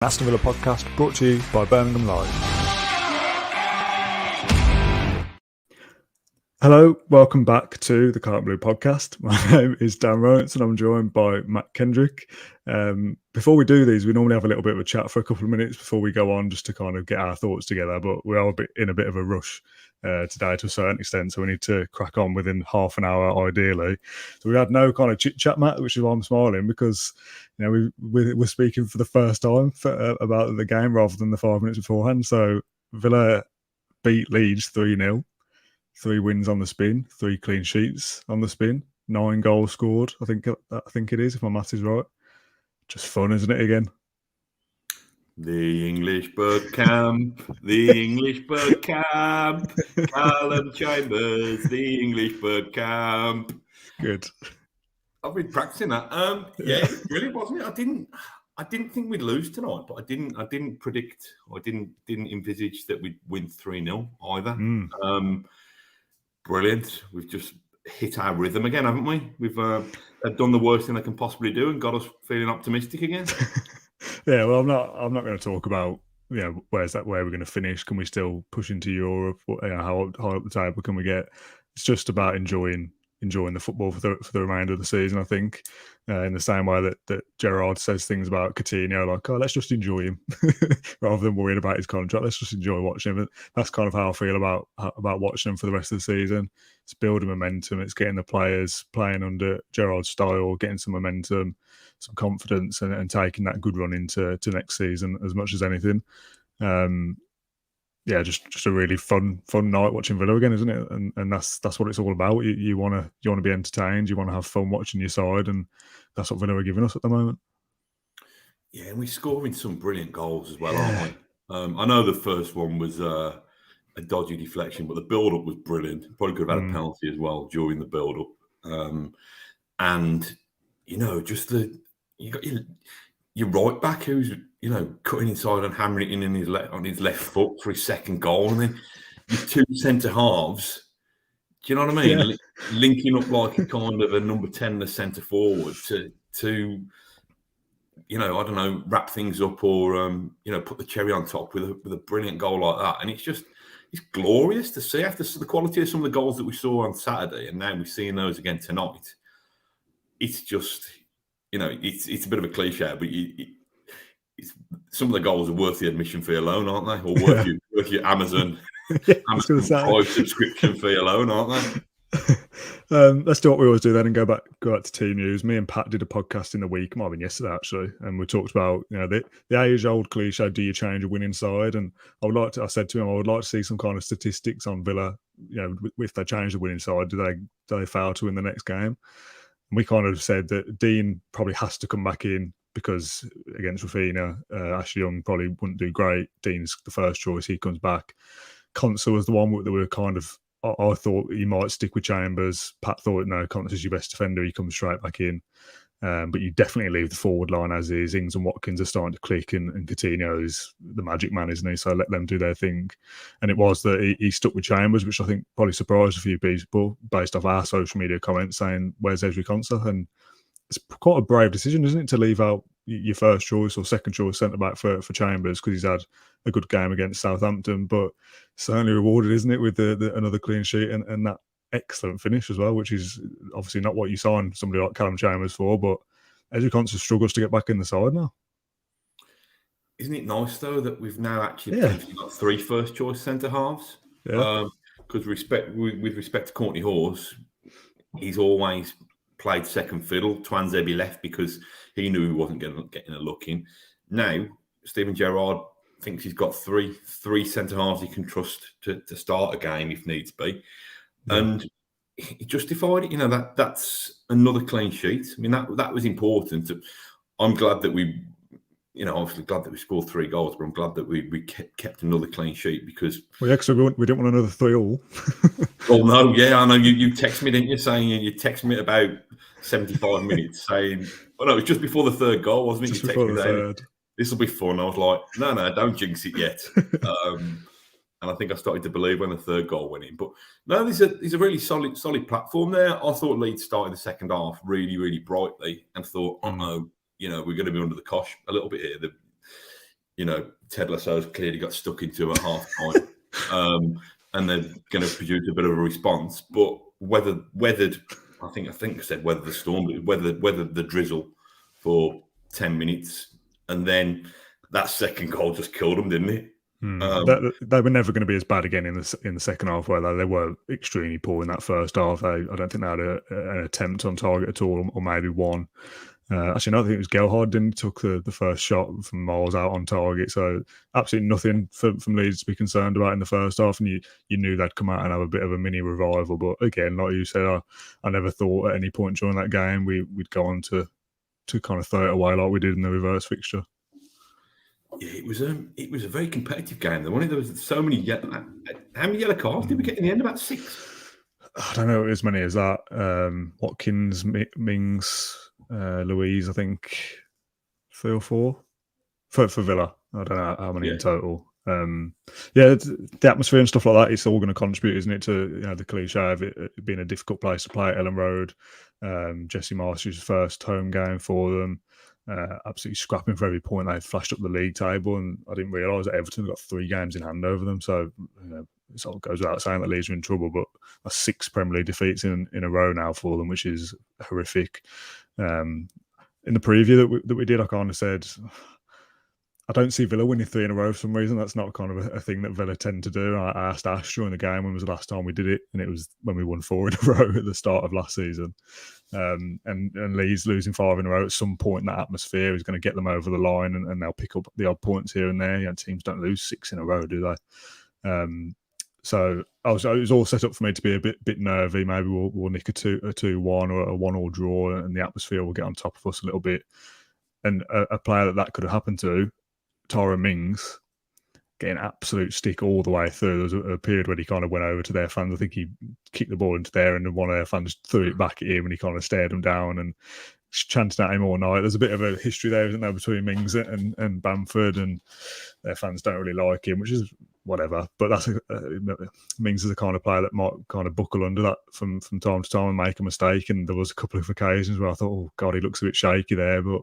Aston Villa podcast brought to you by Birmingham Live. Hello, welcome back to the Cart Blue podcast. My name is Dan Rowance and I'm joined by Matt Kendrick. Before we do these, we normally have a little bit of a chat for a couple of minutes before we go on just to kind of get our thoughts together, but we are in a bit of a rush today to a certain extent, so we need to crack on within half an hour ideally. So we had no kind of chit chat, Matt, which is why I'm smiling, because we're speaking for the first time about the game rather than the 5 minutes beforehand. So Villa beat Leeds 3-0, 3 wins on the spin, 3 clean sheets on the spin, 9 goals scored. I think it is, if my maths is right. Just fun, isn't it? Again. The English bird camp, the English bird camp, Callum Chambers, the English bird camp. Good. I've been practicing that. Yeah, really, wasn't it? I didn't think we'd lose tonight, but I didn't predict, or didn't envisage that we'd win 3-0 either. Brilliant. We've just hit our rhythm again, haven't we? We've done the worst thing they can possibly do and got us feeling optimistic again. Yeah, well, I'm not going to talk about where we're going to finish. Can we still push into Europe? How high up the table can we get? It's just about enjoying the football for the remainder of the season. I think in the same way that Gerrard says things about Coutinho, like, oh, let's just enjoy him rather than worrying about his contract. Let's just enjoy watching him. That's kind of how I feel about watching him for the rest of the season. It's building momentum. It's getting the players playing under Gerrard's style, getting some momentum, some confidence, and taking that good run into next season as much as anything. Yeah, just a really fun night watching Villa again, isn't it? And that's what it's all about. You want to be entertained. You want to have fun watching your side, and that's what Villa are giving us at the moment. Yeah, and we're scoring some brilliant goals as well, aren't we? I know the first one was a dodgy deflection, but the build-up was brilliant. Probably could have had a penalty as well during the build-up. And just you got your right back who's cutting inside and hammering it in on his left foot for his second goal, and then your 2 centre halves. Do you know what I mean? Yeah. Linking up like a kind of a number 10, the centre forward to I don't know, wrap things up or put the cherry on top with a brilliant goal like that. And it's glorious to see after the quality of some of the goals that we saw on Saturday, and now we're seeing those again tonight. It's just, it's a bit of a cliche, but some of the goals are worth the admission fee alone, aren't they? Or worth your Amazon Prime subscription fee alone, aren't they? Let's do what we always do then and go back to team news. Me and Pat did a podcast in the week, might have been yesterday actually, and we talked about the age-old cliche: do you change a winning side? And I said to him, I would like to see some kind of statistics on Villa. If they change the winning side, do they fail to win the next game? And we kind of said that Dean probably has to come back in, because against Rafinha, Ashley Young probably wouldn't do great. Dean's the first choice. He comes back. Konsa was the one that we were kind of, I thought he might stick with Chambers. Pat thought, no, Konsa is your best defender. He comes straight back in. But you definitely leave the forward line as is. Ings and Watkins are starting to click, and Coutinho is the magic man, isn't he? So let them do their thing. And it was that he stuck with Chambers, which I think probably surprised a few people based off our social media comments saying, where's Ezri Konsa? And it's quite a brave decision, isn't it, to leave out your first choice or second choice centre-back for Chambers, because he's had a good game against Southampton, but certainly rewarded, isn't it, with the another clean sheet and that excellent finish as well, which is obviously not what you signed somebody like Callum Chambers for, but Ezri Konsa struggles to get back in the side now. Isn't it nice, though, that we've now actually got 3 first-choice centre-halves? Yeah. Because with respect to Courtney Hause, he's always played second fiddle. Twanzebe left because he knew he wasn't getting a look in. Now, Steven Gerrard thinks he's got three centre-halves he can trust to start a game if needs be. Yeah. And he justified it. That's another clean sheet. I mean, that was important. I'm glad that we, obviously glad that we scored 3 goals, but I'm glad that we kept another clean sheet because... Well, yeah, so we didn't want another 3-all. Oh, no, yeah, I know. You texted me, didn't you, saying you texted me at about 75 minutes saying... Oh, no, it was just before the 3rd goal, wasn't it? Just before the 3rd. This will be fun. I was like, no, don't jinx it yet. And I think I started to believe when the 3rd goal went in. But no, there's a really solid platform there. I thought Leeds started the second half really, really brightly and thought, we're going to be under the cosh a little bit here. Ted Lasso's clearly got stuck into at half time, and they're going to produce a bit of a response. But weathered, I think I said weathered the storm, weathered the drizzle for 10 minutes, and then that second goal just killed them, didn't it? They were never going to be as bad again in the second half, where they were extremely poor in that first half. I don't think they had an attempt on target at all, or maybe one. Actually, no, I think it was Gelhard didn't took the first shot from miles out on target. So absolutely nothing from Leeds to be concerned about in the first half, and you knew they'd come out and have a bit of a mini revival. But again, like you said, I never thought at any point during that game we'd go on to kind of throw it away like we did in the reverse fixture. Yeah, it was a very competitive game. There was so many. How many yellow cards did we get in the end? About 6. I don't know as many as that. Watkins, Mings, Louise, I think 3 or 4 for Villa. I don't know how many in total. The atmosphere and stuff like that, it's all going to contribute, isn't it, to the cliche of it being a difficult place to play at Ellen Road. Jesse Marsh's first home game for them. Absolutely scrapping for every point. They flashed up the league table, and I didn't realise that Everton got 3 games in hand over them. So it sort of goes without saying that Leeds are in trouble, but that's 6 Premier League defeats in a row now for them, which is horrific. In the preview that we did, I kind of said, I don't see Villa winning 3 in a row for some reason. That's not kind of a thing that Villa tend to do. I asked Ash during the game when was the last time we did it, and it was when we won 4 in a row at the start of last season. And Leeds losing 5 in a row at some point in that atmosphere is going to get them over the line, and they'll pick up the odd points here and there. Teams don't lose 6 in a row, do they? So it was all set up for me to be a bit nervy. Maybe we'll nick a 2-1 or a 1-1 draw, and the atmosphere will get on top of us a little bit. And a player that could have happened to, Tyrone Mings, getting absolute stick all the way through. There was a period when he kind of went over to their fans. I think he kicked the ball into there, and one of their fans threw it back at him, and he kind of stared him down and chanting at him all night. There's a bit of a history there, isn't there, between Mings and Bamford, and their fans don't really like him, which is whatever. But that's Mings is the kind of player that might kind of buckle under that from time to time and make a mistake. And there was a couple of occasions where I thought, oh God, he looks a bit shaky there, but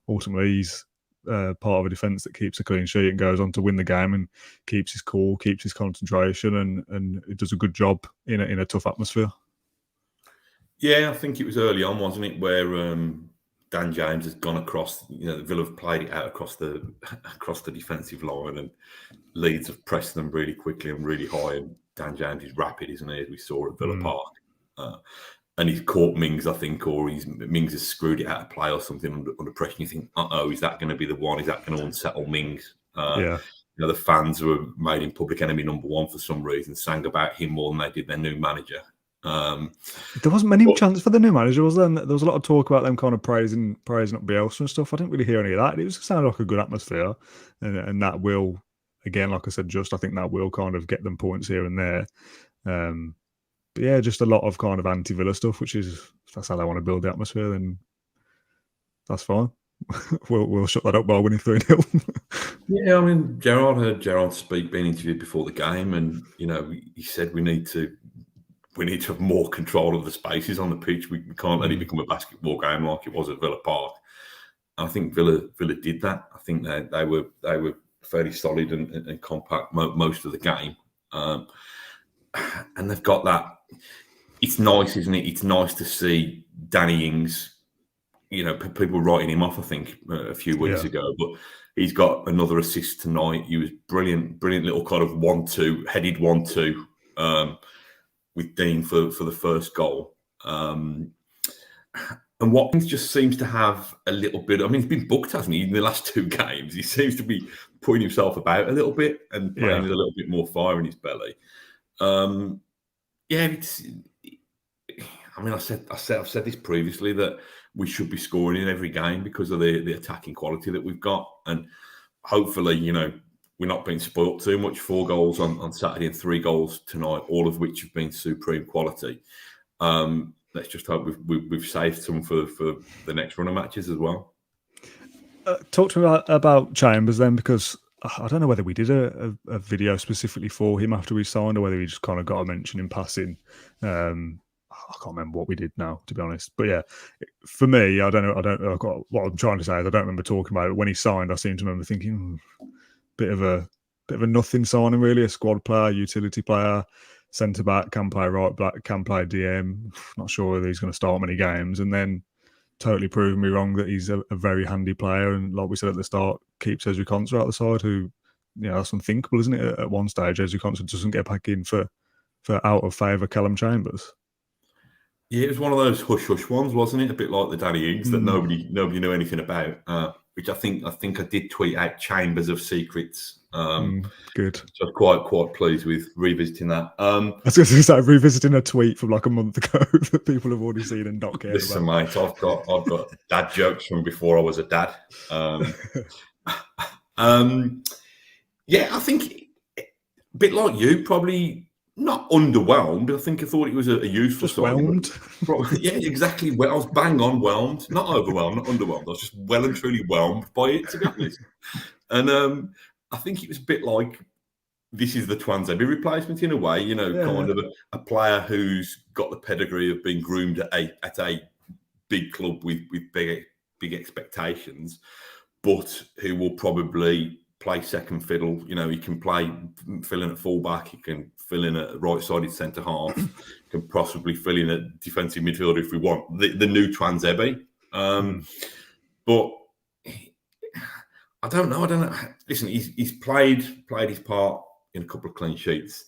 ultimately he's part of a defence that keeps a clean sheet and goes on to win the game and keeps his cool, keeps his concentration, and it does a good job in a tough atmosphere. Yeah, I think it was early on, wasn't it, where Dan James has gone across. Villa have played it out across the defensive line, and Leeds have pressed them really quickly and really high. And Dan James is rapid, isn't he? As we saw at Villa Park, and he's caught Mings, I think, or Mings has screwed it out of play or something under pressure. You think, is that going to be the one? Is that going to unsettle Mings? The fans who were made him public enemy number 1 for some reason sang about him more than they did their new manager. There wasn't many chances for the new manager, was there? There was a lot of talk about them kind of praising up Bielsa and stuff. I didn't really hear any of that. It sounded like a good atmosphere, and that will, again, like I said, I think that will kind of get them points here and there. But yeah, just a lot of kind of anti-Villa stuff, which is, if that's how they want to build the atmosphere, then that's fine. we'll shut that up by winning 3-0. Yeah, I mean, Gerrard heard Gerrard speak, being interviewed before the game, and he said we need to have more control of the spaces on the pitch. We can't let it become a basketball game like it was at Villa Park. And I think Villa did that. I think they were fairly solid and compact most of the game. And they've got that. It's nice, isn't it? It's nice to see Danny Ings. People were writing him off, I think, a few weeks ago, but he's got another assist tonight. He was brilliant little kind of 1-2, headed 1-2 with Dean for the first goal. And Watkins just seems to have a little bit. I mean, he's been booked, hasn't he? In the last 2 games, he seems to be putting himself about a little bit and playing with a little bit more fire in his belly. I've said this previously, that we should be scoring in every game because of the attacking quality that we've got, and hopefully, we're not being spoilt too much. 4 goals on Saturday and 3 goals tonight, all of which have been supreme quality. Let's just hope we've saved some for the next run of matches as well. Talk to me about Chambers then, because I don't know whether we did a video specifically for him after we signed, or whether we just kind of got a mention in passing. I can't remember what we did now, to be honest. But yeah, for me, I don't know. What I'm trying to say is I don't remember talking about it. When he signed, I seem to remember thinking, bit of a nothing signing, really. A squad player, utility player, centre back, can play right back, can play DM. Not sure whether he's going to start many games, and then totally proving me wrong that he's a very handy player. And like we said at the start, keeps Ezri Konsa out the side, who, that's unthinkable, isn't it? At one stage, Ezri Konsa doesn't get back in for out of favour Callum Chambers. Yeah, it was one of those hush ones, wasn't it? A bit like the Danny Ings that nobody knew anything about. Which I think I did tweet out Chambers of Secrets. Good. So I was quite pleased with revisiting that. I was going to say, revisiting a tweet from like a month ago that people have already seen and not cared Listen, about. mate, I've got dad jokes from before I was a dad. Yeah, I think a bit like you, probably not underwhelmed. I think I thought it was a useful sign. Yeah, exactly. Well, I was bang on whelmed, not overwhelmed, not underwhelmed. I was just well and truly whelmed by it, to be honest. And I think it was a bit like, this is the Twanzebe replacement in a way, kind of a player who's got the pedigree of being groomed at a big club with big expectations, but who will probably play second fiddle. He can fill in at fullback, he can fill in at right-sided centre half, can possibly fill in at defensive midfielder if we want. The new Twanzebe. But I don't know. Listen, he's played his part in a couple of clean sheets,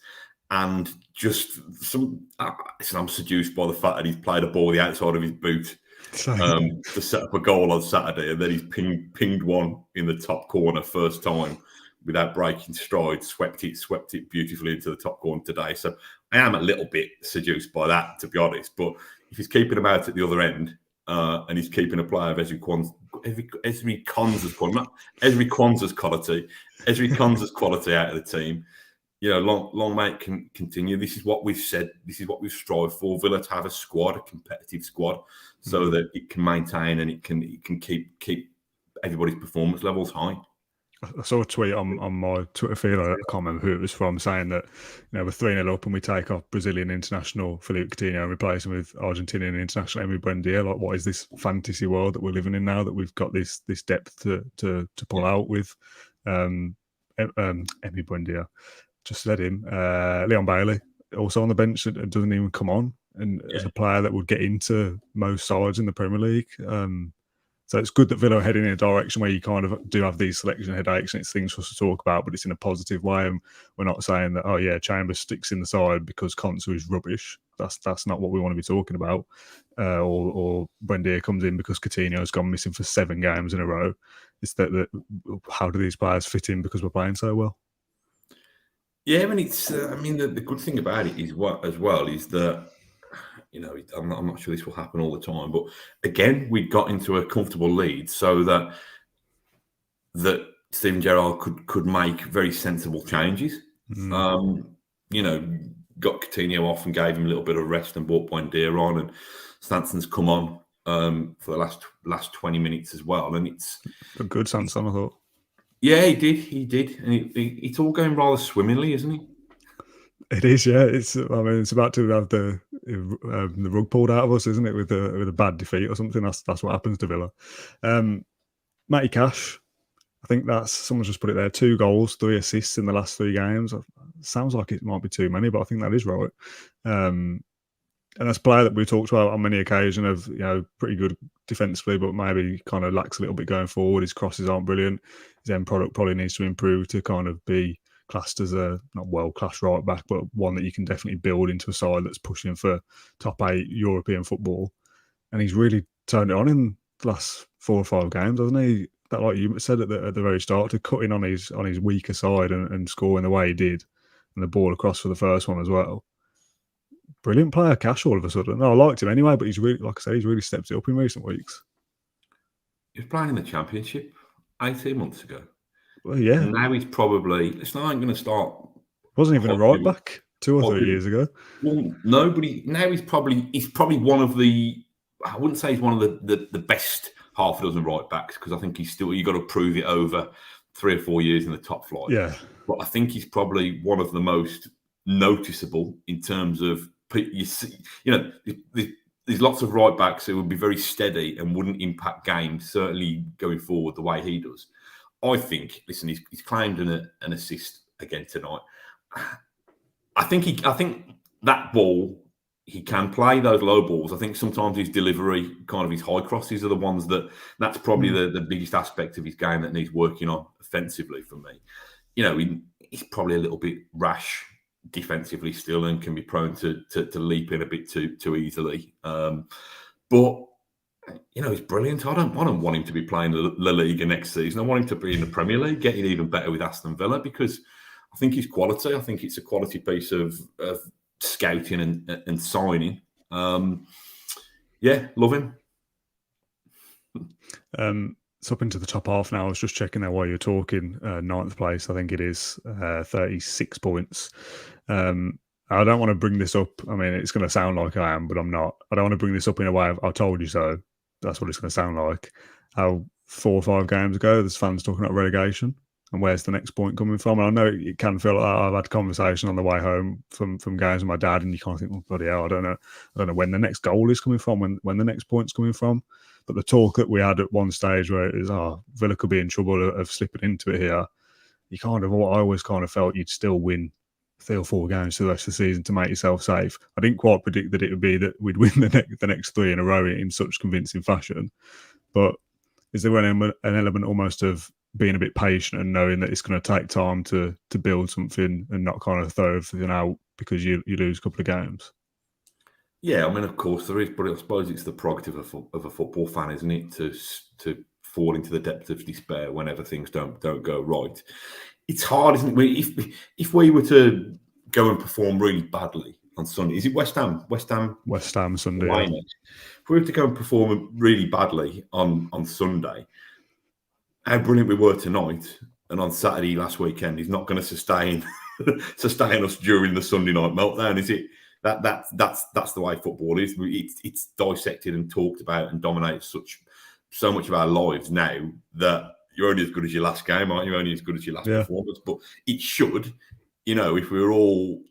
and just I'm seduced by the fact that he's played a ball the outside of his boot to set up a goal on Saturday, and then he's pinged one in the top corner first time without breaking stride, swept it beautifully into the top corner today. So I am a little bit seduced by that, to be honest. But if he's keeping him out at the other end, and he's keeping a player of Ezri Konsa's quality out of the team, long may it can continue. This is what we've said. This is what we've strived for. Villa to have a competitive squad, so that it can maintain and it can keep everybody's performance levels high. I saw a tweet on my Twitter feed, I can't remember who it was from, saying that we're 3-0 up and we take off Brazilian international Philippe Coutinho and replace him with Argentinian international Emi Buendia. Like, what is this fantasy world that we're living in now, that we've got this depth to pull out with? Emi Buendia, just let him. Leon Bailey also on the bench and doesn't even come on, and as a player that would get into most sides in the Premier League. So it's good that Villa are heading in a direction where you kind of do have these selection headaches and it's things for us to talk about, but it's in a positive way. And we're not saying that, Chambers sticks in the side because Konsa is rubbish. That's not what we want to be talking about. Or Buendia comes in because Coutinho has gone missing for 7 games in a row. It's that how do these players fit in because we're playing so well? Yeah, I mean, it's. The good thing about it is that, I'm not sure this will happen all the time, but again, we got into a comfortable lead so that Steven Gerrard could make very sensible changes. Got Coutinho off and gave him a little bit of rest and brought Buendia on, and Sanson's come on for the last 20 minutes as well, and it's a good Sanson, I thought. Yeah, he did, and it's all going rather swimmingly, isn't it? It is, yeah. It's about to have the rug pulled out of us, isn't it? With a bad defeat or something. That's what happens to Villa. Matty Cash, I think someone's just put it there. 2 goals, 3 assists in the last 3 games. Sounds like it might be too many, but I think that is right. And that's a player that we talked about on many occasions of, pretty good defensively, but maybe kind of lacks a little bit going forward. His crosses aren't brilliant. His end product probably needs to improve to kind of be classed as a not world-class right back, but one that you can definitely build into a side that's pushing for top 8 European football. And he's really turned it on in the last 4 or 5 games, hasn't he? That, like you said at the very start, to cut in on his weaker side and score in the way he did, and the ball across for the first one as well. Brilliant player, Cash, all of a sudden. No, I liked him anyway, but he's really, like I say, he's really stepped it up in recent weeks. He was playing in the Championship 18 months ago. Well, yeah. And now he's probably, it's not going to start. Wasn't even a right back 2 or 3 years ago. Well, now he's probably one of the, I wouldn't say he's one of the best half a dozen right backs, because I think you got to prove it over 3 or 4 years in the top flight. Yeah. But I think he's probably one of the most noticeable in terms of, there's lots of right backs who would be very steady and wouldn't impact games, certainly going forward the way he does. I think, listen, he's claimed an assist again tonight. I think that ball, he can play those low balls. I think sometimes his delivery, kind of his high crosses, are the ones that's probably the biggest aspect of his game that needs working on offensively for me. He's probably a little bit rash defensively still and can be prone to leap in a bit too easily. But he's brilliant. I don't want him to be playing La Liga next season. I want him to be in the Premier League, getting even better with Aston Villa, because I think he's quality. I think it's a quality piece of scouting and signing. Love him. It's up into the top half now. I was just checking there while you're talking. 9th place, I think it is, 36 points. I don't want to bring this up. I mean, it's going to sound like I am, but I'm not. I don't want to bring this up in a way of, I told you so. That's what it's going to sound like. How 4 or 5 games ago, there's fans talking about relegation and where's the next point coming from. And I know it can feel like that. I've had conversation on the way home from games with my dad, and you kind of think, well, bloody hell, I don't know when the next goal is coming from, when the next point's coming from. But the talk that we had at one stage where it is, Villa could be in trouble of slipping into it here, I always kind of felt you'd still win 3 or 4 games for the rest of the season to make yourself safe. I didn't quite predict that it would be that we'd win the next 3 in a row in such convincing fashion. But is there an element almost of being a bit patient and knowing that it's going to take time to build something and not kind of throw everything out because you lose a couple of games? Yeah, I mean, of course there is, but I suppose it's the prerogative of a football fan, isn't it, to fall into the depths of despair whenever things don't go right. It's hard, isn't it? If we were to go and perform really badly on Sunday, is it West Ham? West Ham Sunday. Yeah. If we were to go and perform really badly on Sunday, how brilliant we were tonight and on Saturday last weekend is not going to sustain us during the Sunday night meltdown, is it? That's the way football is. It's dissected and talked about and dominates so much of our lives now that you're only as good as your last game, aren't you? You're only as good as your last performance. But it should, if we were all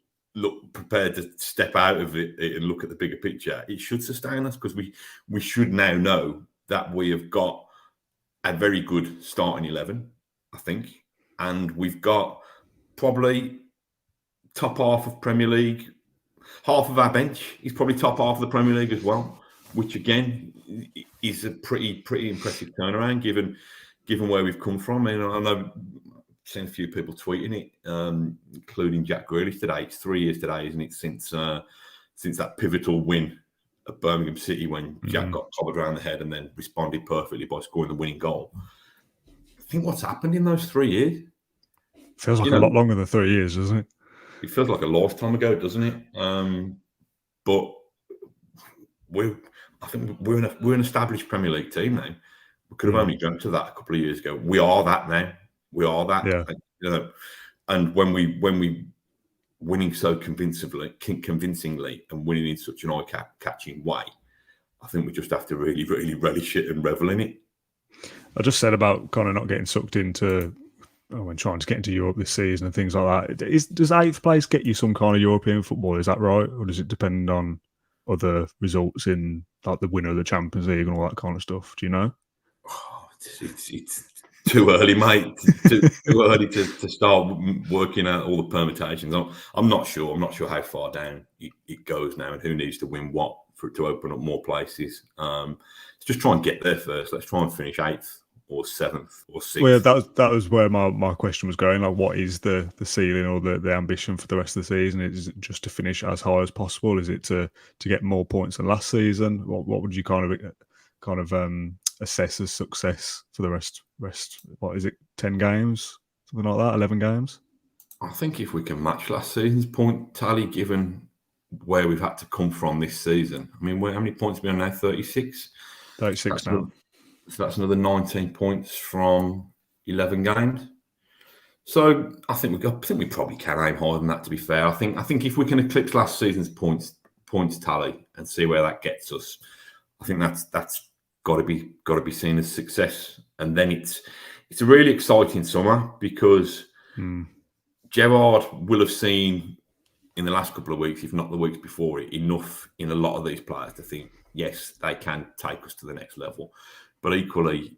prepared to step out of it and look at the bigger picture, it should sustain us, because we should now know that we have got a very good starting 11, I think, and we've got probably top half of Premier League. Half of our bench is probably top half of the Premier League as well, which again is a pretty impressive turnaround given where we've come from. And I know I've seen a few people tweeting it, including Jack Grealish today. It's 3 years today, isn't it, since that pivotal win at Birmingham City when Jack got covered around the head and then responded perfectly by scoring the winning goal. I think what's happened in those 3 years feels like a lot longer than 3 years, doesn't it? It feels like a lifetime ago, doesn't it? But I think we're an established Premier League team now. We could have only dreamt of that a couple of years ago. We are that now. We are that. Yeah. And when we winning so convincingly and winning in such an eye-catching way, I think we just have to really, really relish it and revel in it. I just said about kind of not getting sucked into when trying to get into Europe this season and things like that. Does 8th place get you some kind of European football? Is that right? Or does it depend on other results in like the winner of the Champions League and all that kind of stuff? Do you know? Oh, it's too early, mate. Too early to start working out all the permutations. I'm not sure. I'm not sure how far down it goes now and who needs to win what for it to open up more places. Let's just try and get there first. Let's try and finish 8th. Or 7th or 6th. Well, that was where my question was going. Like, what is the ceiling or the ambition for the rest of the season? Is it just to finish as high as possible? Is it to get more points than last season? What would you kind of assess as success for the rest? What is it? 10 games, something like that? 11 games? I think if we can match last season's point tally, given where we've had to come from this season. I mean, how many points are we on now? 36. 36 now. So that's another 19 points from 11 games. So I think we probably can aim higher than that, to be fair. I think if we can eclipse last season's points tally and see where that gets us, I think that's got to be seen as success. And then it's a really exciting summer because Gerrard will have seen in the last couple of weeks, if not the weeks before it, enough in a lot of these players to think, yes, they can take us to the next level. But equally,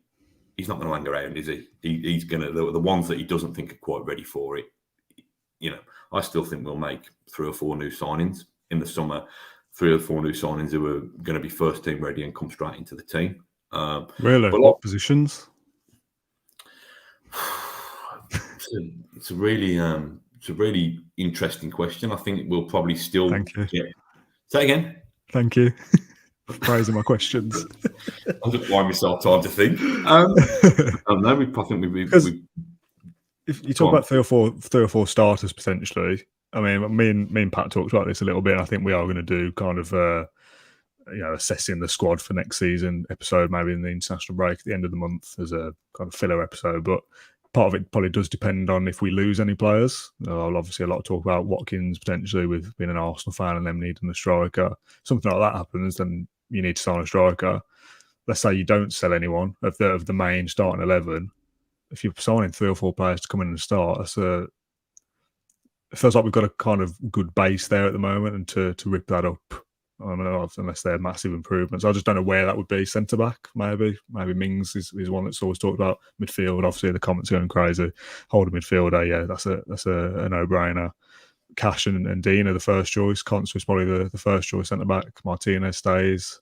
he's not going to hang around, is he? He's going to the ones that he doesn't think are quite ready for it. I still think we'll make 3 or 4 new signings in the summer. 3 or 4 new signings who are going to be first team ready and come straight into the team. Really? What positions? It's a really interesting question. I think we'll probably still get. Say again. Thank you. Praising my questions. I'll just buy myself time to think. I think we if you talk about 3 or 4 starters potentially, I mean, me and Pat talked about this a little bit. And I think we are going to do kind of assessing the squad for next season episode, maybe in the international break at the end of the month as a kind of filler episode. But part of it probably does depend on if we lose any players. I'll obviously a lot of talk about Watkins potentially with being an Arsenal fan and them needing a striker. Something like that happens, then you need to sign a striker. Let's say you don't sell anyone of the main starting 11. If you're signing 3 or 4 players to come in and start, it feels like we've got a kind of good base there at the moment, and to rip that up, I don't know, unless they're massive improvements. I just don't know where that would be. Centre back, maybe Mings is one that's always talked about. Midfield, obviously the comments are going crazy. Hold a midfielder, yeah, that's a no-brainer. Cash and Dean are the first choice. Constance is probably the first choice centre back. Martinez stays.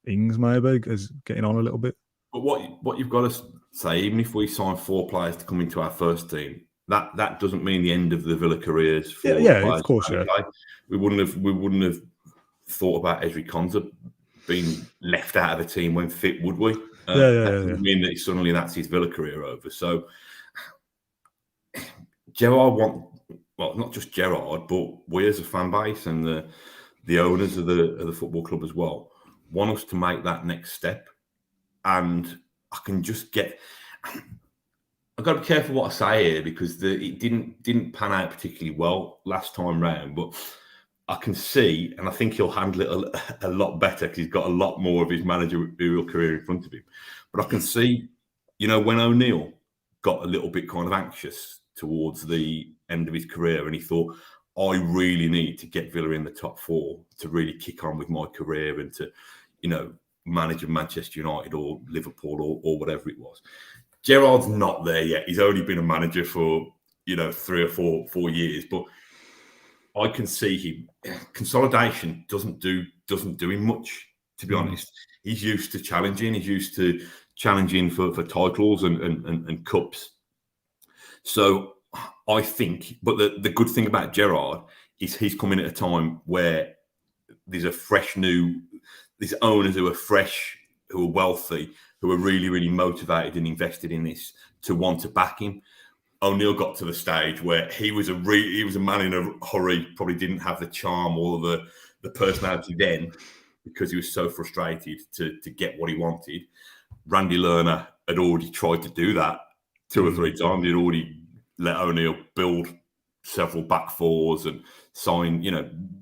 Ings maybe is getting on a little bit. But what you've got to say, even if we sign 4 players to come into our first team, that doesn't mean the end of the Villa careers. For yeah, of course, yeah. We wouldn't have thought about Ezri Konsa being left out of the team when fit, would we? That doesn't mean that suddenly that's his Villa career over. So Gerrard not just Gerrard, but we as a fan base and the owners of the football club as well want us to make that next step. And I can just I've got to be careful what I say here, because it didn't pan out particularly well last time round. But I can see, and I think he'll handle it a lot better because he's got a lot more of his managerial career in front of him. But I can see, when O'Neill got a little bit kind of anxious towards the end of his career, and he thought, I really need to get Villa in the top 4 to really kick on with my career and to, manage Manchester United or Liverpool or whatever it was. Gerrard's not there yet. He's only been a manager for 3 or 4 years, but I can see him. Consolidation doesn't do him much, to be honest. He's used to challenging. He's used to challenging for titles and cups. So I think, but the good thing about Gerrard is he's coming at a time where there's these owners who are fresh, who are wealthy, who are really, really motivated and invested in this to want to back him. O'Neill got to the stage where he was a man in a hurry, probably didn't have the charm or the personality then, because he was so frustrated to get what he wanted. Randy Lerner had already tried to do that 2 or 3 times. He'd already let O'Neill build several back 4s and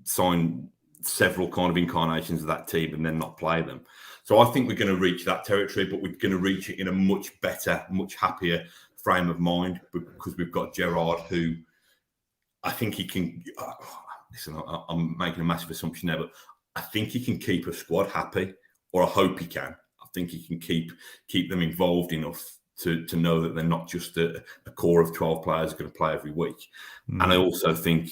sign several kind of incarnations of that team and then not play them. So I think we're going to reach that territory, but we're going to reach it in a much better, much happier frame of mind, because we've got Gerrard, who I think he can. Listen, I'm making a massive assumption there, but I think he can keep a squad happy, or I hope he can. I think he can keep them involved enough to know that they're not just a core of 12 players who are going to play every week. And I also think,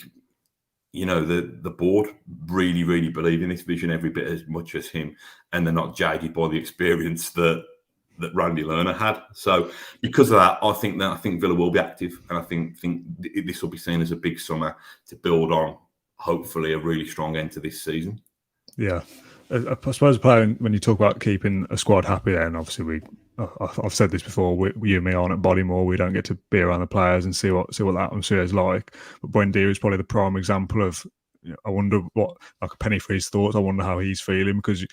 the board really, really believe in this vision every bit as much as him, and they're not jaded by the experience that Randy Lerner had. So because of that, I think Villa will be active, and I think this will be seen as a big summer to build on, hopefully, a really strong end to this season. Yeah. I suppose when you talk about keeping a squad happy, then obviously I've said this before. You and me on at Bodymore, we don't get to be around the players and see what the atmosphere is like. But Buendia is probably the prime example of. I wonder what, like, a penny for his thoughts. I wonder how he's feeling, because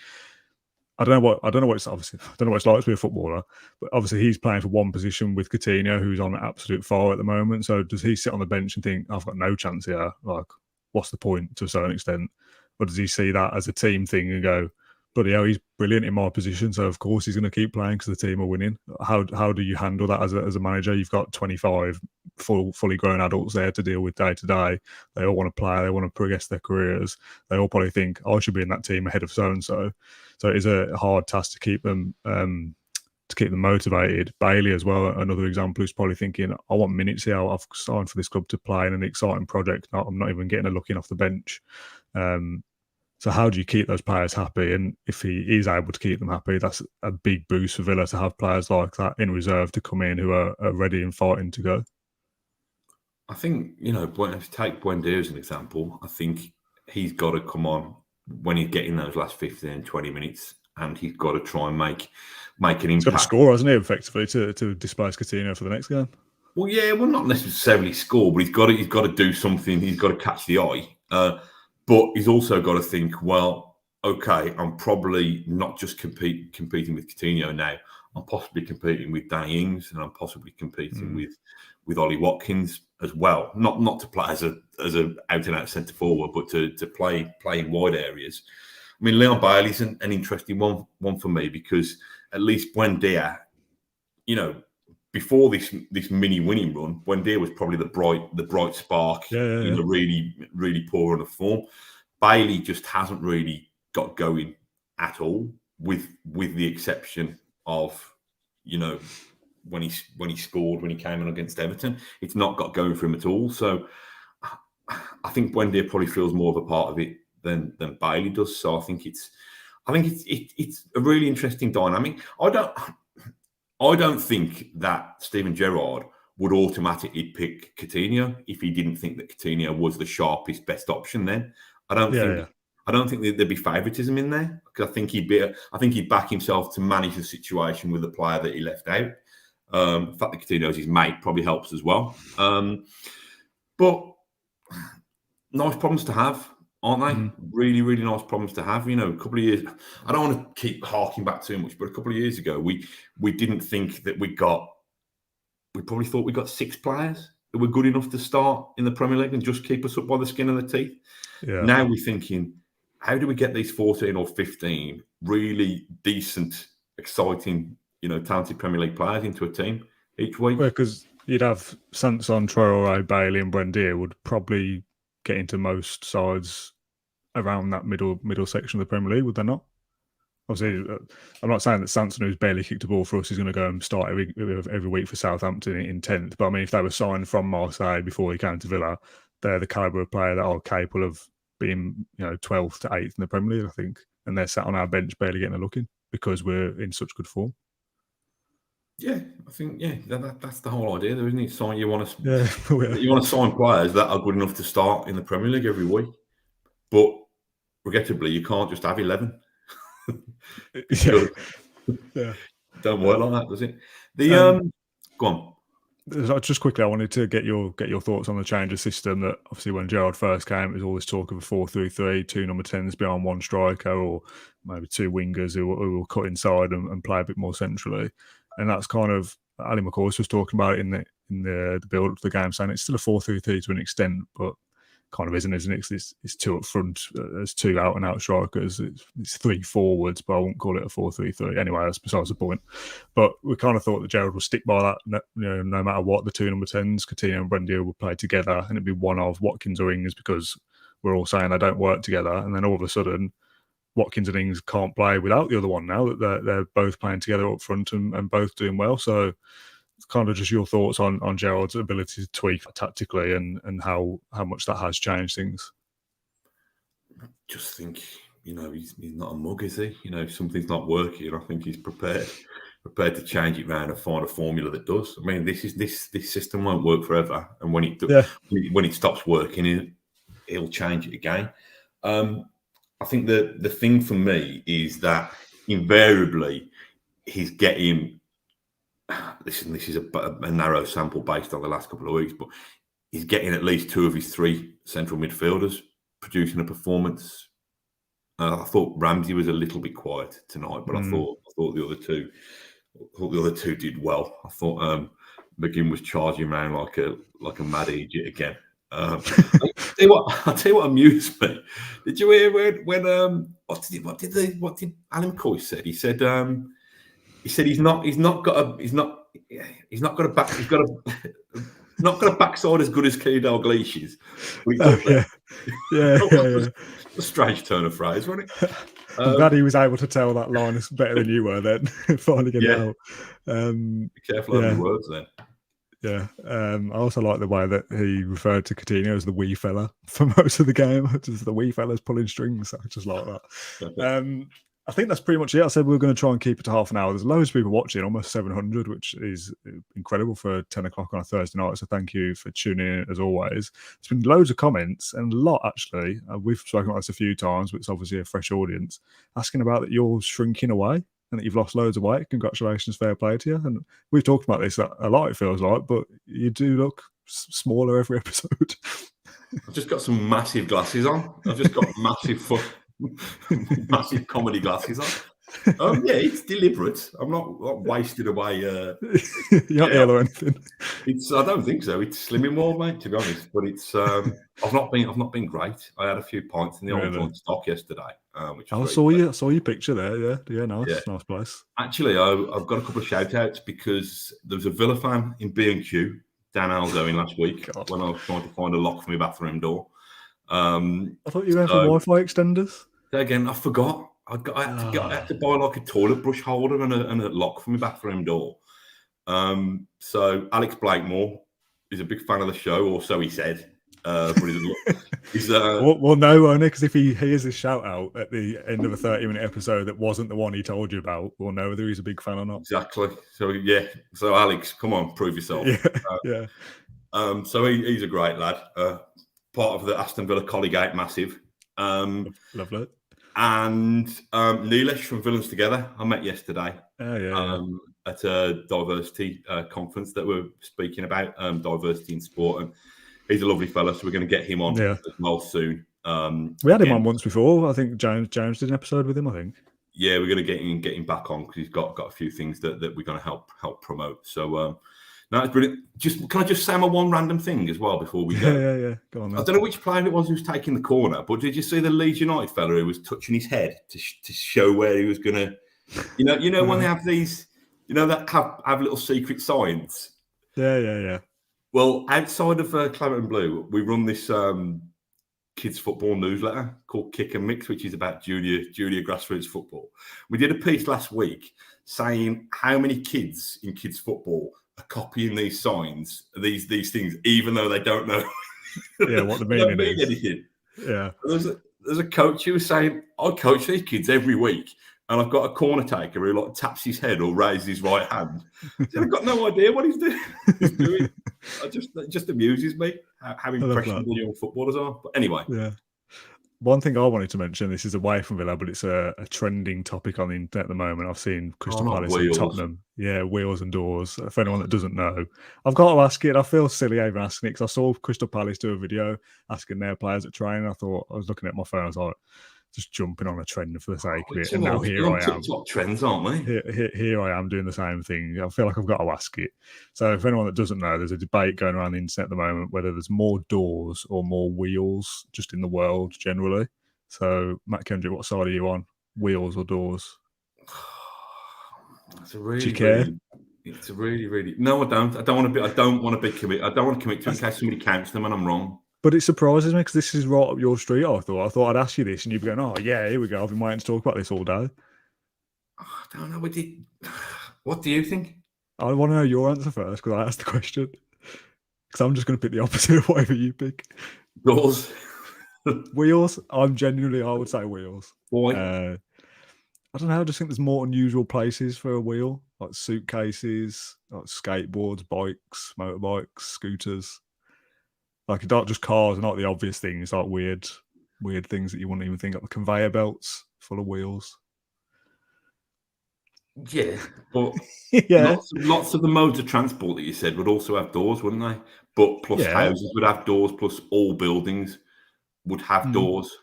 I don't know what it's like to be a footballer. But obviously he's playing for one position with Coutinho, who's on absolute fire at the moment. So does he sit on the bench and think, I've got no chance here? Like, what's the point to a certain extent? Or does he see that as a team thing and go, bloody hell, he's brilliant in my position, so of course he's going to keep playing because the team are winning? How do you handle that as a manager? You've got 25 fully grown adults there to deal with day to day. They all want to play. They want to progress their careers. They all probably think, I should be in that team ahead of so-and-so. So it is a hard task to keep them to keep them motivated. Bailey as well, another example, who's probably thinking, I want minutes here. I've signed for this club to play in an exciting project. I'm not even getting a look in off the bench. So how do you keep those players happy? And if he is able to keep them happy, that's a big boost for Villa to have players like that in reserve to come in who are ready and fighting to go. I think, if you take Buendia as an example, I think he's got to come on when he's getting those last 15, 20 minutes, and he's got to try and make an impact. He's got to score, hasn't he, effectively, to displace Coutinho for the next game? Well, yeah, not necessarily score, but he's got to do something. He's got to catch the eye. But he's also got to think, well, okay, I'm probably not just competing with Coutinho now. I'm possibly competing with Danny Ings, and I'm possibly competing with Ollie Watkins as well. Not to play as a out and out centre forward, but to play in wide areas. I mean, Leon Bailey's an interesting one for me, because at least Buendia, before this mini winning run, Buendia was probably the bright spark in a really, really poor run of form. Bailey just hasn't really got going at all, with the exception of, when he scored when he came in against Everton. It's not got going for him at all. So I think Buendia probably feels more of a part of it than Bailey does. So I think it's a really interesting dynamic. I don't think that Steven Gerrard would automatically pick Coutinho if he didn't think that Coutinho was the sharpest, best option. Then I don't think there'd be favouritism in there, because I think he'd back himself to manage the situation with the player that he left out. The fact that Coutinho's his mate probably helps as well. But nice problems to have, aren't they? Really, really nice problems to have. A couple of years, I don't want to keep harking back too much, but a couple of years ago, we didn't think that we probably thought we got 6 players that were good enough to start in the Premier League and just keep us up by the skin of the teeth. Yeah. Now we're thinking, how do we get these 14 or 15 really decent, exciting, talented Premier League players into a team each week? Well, because you'd have Sanson, Traore, Bailey and Buendia would probably get into most sides around that middle section of the Premier League, would they not? Obviously, I'm not saying that Sanson, who's barely kicked a ball for us, is going to go and start every week for Southampton in 10th. But I mean, if they were signed from Marseille before he came to Villa, they're the calibre of player that are capable of being, 12th to 8th in the Premier League, I think. And they're sat on our bench barely getting a look in because we're in such good form. Yeah, I think that's the whole idea, though, isn't it? You want to sign players that are good enough to start in the Premier League every week, but regrettably, you can't just have 11. Don't work like that, does it? Go on. Just quickly, I wanted to get your thoughts on the change of system. That obviously, when Gerrard first came, it was all this talk of a 4-3-3, 2 number 10s behind one striker, or maybe 2 wingers who will cut inside and play a bit more centrally. And that's kind of, Ali McCoy was talking about it in the build up to the game, saying it's still a 4-3-3 to an extent, but kind of isn't it? It's 2 up front, there's 2 out and out strikers, it's 3 forwards, but I won't call it a 4-3-3. Anyway, that's besides the point. But we kind of thought that Gerrard would stick by that, no matter what, the 2 number 10s, Coutinho and Buendia would play together, and it'd be one of Watkins or Ings, because we're all saying they don't work together, and then all of a sudden Watkins and Ings can't play without the other one now that they're both playing together up front and both doing well. So it's kind of just your thoughts on Gerrard's ability to tweak tactically and how much that has changed things. I just think, he's not a mug, is he? If something's not working, I think he's prepared to change it around and find a formula that does. I mean, this system won't work forever, and when it stops working, he'll change it again. I think the thing for me is that invariably he's getting. This is a narrow sample based on the last couple of weeks, but he's getting at least 2 of his 3 central midfielders producing a performance. I thought Ramsey was a little bit quiet tonight, but I thought the other two did well. I thought McGinn was charging around like a mad idiot again. I'll tell you what amused me. Did you hear when what did Alan McCoy said? He said he's not got a backside as good as Kenny Dalglish's. Yeah. A strange turn of phrase, wasn't it? I'm glad he was able to tell that line better than you were then. Finally get it out. Be careful of your words then. Yeah. I also like the way that he referred to Coutinho as the wee fella for most of the game. Just the wee fella's pulling strings. I just like that. I think that's pretty much it. I said we were going to try and keep it to half an hour. There's loads of people watching, almost 700, which is incredible for 10 o'clock on a Thursday night. So thank you for tuning in as always. There's been loads of comments and a lot actually. We've spoken about this a few times, but it's obviously a fresh audience asking about that you're shrinking away and that you've lost loads of weight. Congratulations, fair play to you. And we've talked about this a lot, it feels like, but you do look smaller every episode. I've just got some massive glasses on. I've just got massive comedy glasses on. Yeah, it's deliberate. I'm not wasted away. You're not ill or anything. I don't think so. It's slimming more, mate. To be honest, but it's. I've not been great. I had a few pints in the old joint stock yesterday. Which I saw your picture there. Yeah, nice place. Actually, I've got a couple of shout outs because there was a Villa fan in B&Q. Dan Aldo last week when I was trying to find a lock for my bathroom door. I thought you were for Wi-Fi extenders. Again, I forgot. I had to buy like a toilet brush holder and a lock for my bathroom door. So Alex Blakemore is a big fan of the show, or so he said. But he's well, no, won't it? Because if he hears this shout out at the end of a 30-minute episode that wasn't the one he told you about, we'll know whether he's a big fan or not. Exactly. So yeah. So Alex, come on, prove yourself. Yeah. So he's a great lad. Part of the Aston Villa colleague massive. Lovely. And Nilesh from Villains Together, I met yesterday. At a diversity conference that we're speaking about, diversity in sport, and he's a lovely fella, so we're going to get him on as well soon. We had him on once before. I think James did an episode with him, I think. Yeah, we're going to get him back on because he's got a few things that we're going to help promote. So no, it's brilliant. Can I just say my one random thing as well before we go? Yeah. Go on. Then. I don't know which player it was who was taking the corner, but did you see the Leeds United fella who was touching his head to show where he was going to? You know when they have these, that have little secret signs. Yeah. Well, outside of Claret and Blue, we run this kids football newsletter called Kick and Mix, which is about junior grassroots football. We did a piece last week saying how many kids in kids football are copying these signs, these things, even though they don't know. What the meaning is. Anything. Yeah. There's a coach who was saying, I coach these kids every week, and I've got a corner taker who taps his head or raises his right hand. I've got no idea what he's doing. It just amuses me how impressionable young footballers are. But anyway. Yeah. One thing I wanted to mention, this is away from Villa, but it's a trending topic on the internet at the moment. I've seen Crystal Palace and Tottenham. Yeah, wheels and doors. For anyone that doesn't know, I've got to ask it. I feel silly even asking it because I saw Crystal Palace do a video asking their players at training. I was looking at my phone, I was like, just jumping on a trend for the sake of it. And now here I am. TikTok trends, aren't we? Here I am doing the same thing. I feel like I've got to ask it. So for anyone that doesn't know, there's a debate going around the internet at the moment whether there's more doors or more wheels just in the world generally. So Matt Kendrick, what side are you on? Wheels or doors? Do you care? It's a really. No, I don't. I don't want to be committed. I don't want to commit to it in case somebody counts them and I'm wrong. But it surprises me because this is right up your street. I thought I'd ask you this, and you'd be going, "Oh yeah, here we go. I've been waiting to talk about this all day." I don't know. What do you think? I want to know your answer first because I asked the question. Because I'm just going to pick the opposite of whatever you pick. Doors. Wheels. I would say wheels. Why? I don't know. I just think there's more unusual places for a wheel, like suitcases, like skateboards, bikes, motorbikes, scooters. Like not just cars, not the obvious things, like weird things that you wouldn't even think of. The conveyor belts full of wheels. Yeah, but yeah, lots of the modes of transport that you said would also have doors, wouldn't they? But plus houses would have doors, plus all buildings would have doors.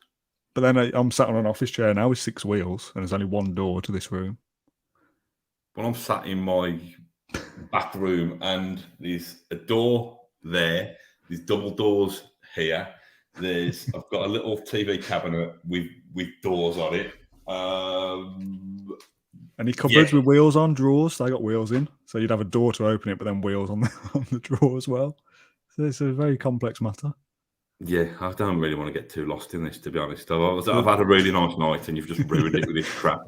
But then I'm sat on an office chair now with 6 wheels, and there's only one door to this room. Well, I'm sat in my back room, and there's a door there. There's double doors here. I've got a little TV cabinet with doors on it. Any cupboards with wheels on, drawers? They got wheels in. So you'd have a door to open it, but then wheels on the drawer as well. So it's a very complex matter. Yeah, I don't really want to get too lost in this, to be honest. I've had a really nice night, and you've just ruined it with this crap.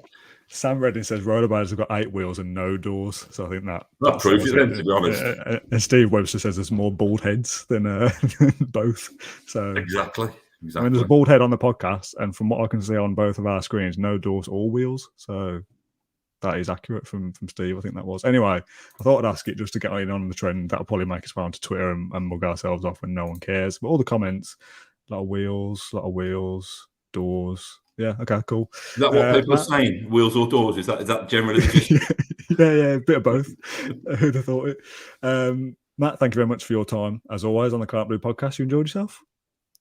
Sam Redding says rollerblades have got 8 wheels and no doors, so I think that proves it then, to be honest. And Steve Webster says there's more bald heads than both. So exactly. I mean, there's a bald head on the podcast, and from what I can see on both of our screens, no doors or wheels. So that is accurate from Steve. I think that was. Anyway, I thought I'd ask it just to get in on the trend. That'll probably make us round to Twitter and mug ourselves off when no one cares. But all the comments, a lot of wheels, doors. Yeah, okay, cool. Is that what people are saying? Wheels or doors? Is that generally the gist? Yeah, a bit of both. Who'd have thought it? Matt, thank you very much for your time, as always, on the Claret Blue podcast. You enjoyed yourself?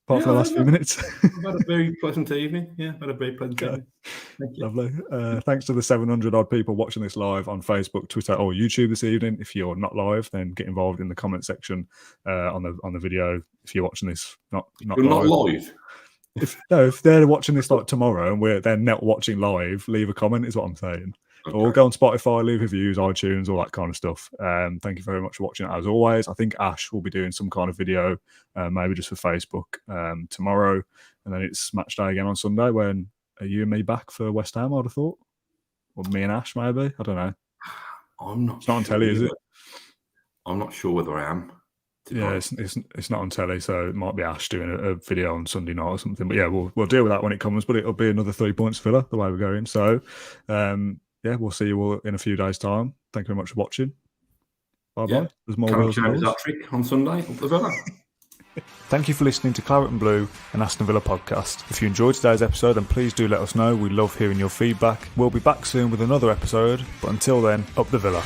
Apart from the last few minutes. I've had a very pleasant evening. Yeah, had a very pleasant evening. Thank you. Lovely. Thanks to the 700 odd people watching this live on Facebook, Twitter, or YouTube this evening. If you're not live, then get involved in the comment section on the video. If you're watching this not live. If they're watching this like tomorrow and they're not watching live, leave a comment is what I'm saying. Okay. Or go on Spotify, leave reviews, iTunes, all that kind of stuff. Thank you very much for watching. As always, I think Ash will be doing some kind of video, maybe just for Facebook tomorrow, and then it's match day again on Sunday. When are you and me back for West Ham? I'd have thought, or me and Ash maybe. I don't know. I'm not. It's not on telly, is it? I'm not sure whether I am. Yeah, it's not on telly, so it might be Ash doing a video on Sunday night or something. But yeah, we'll deal with that when it comes. But it'll be another 3 points Villa the way we're going. So yeah, we'll see you all in a few days' time. Thank you very much for watching. Bye bye. There's more Wheels and that trick on Sunday up the Villa. Thank you for listening to Claret and Blue and Aston Villa podcast. If you enjoyed today's episode, then please do let us know. We love hearing your feedback. We'll be back soon with another episode, but until then, up the Villa.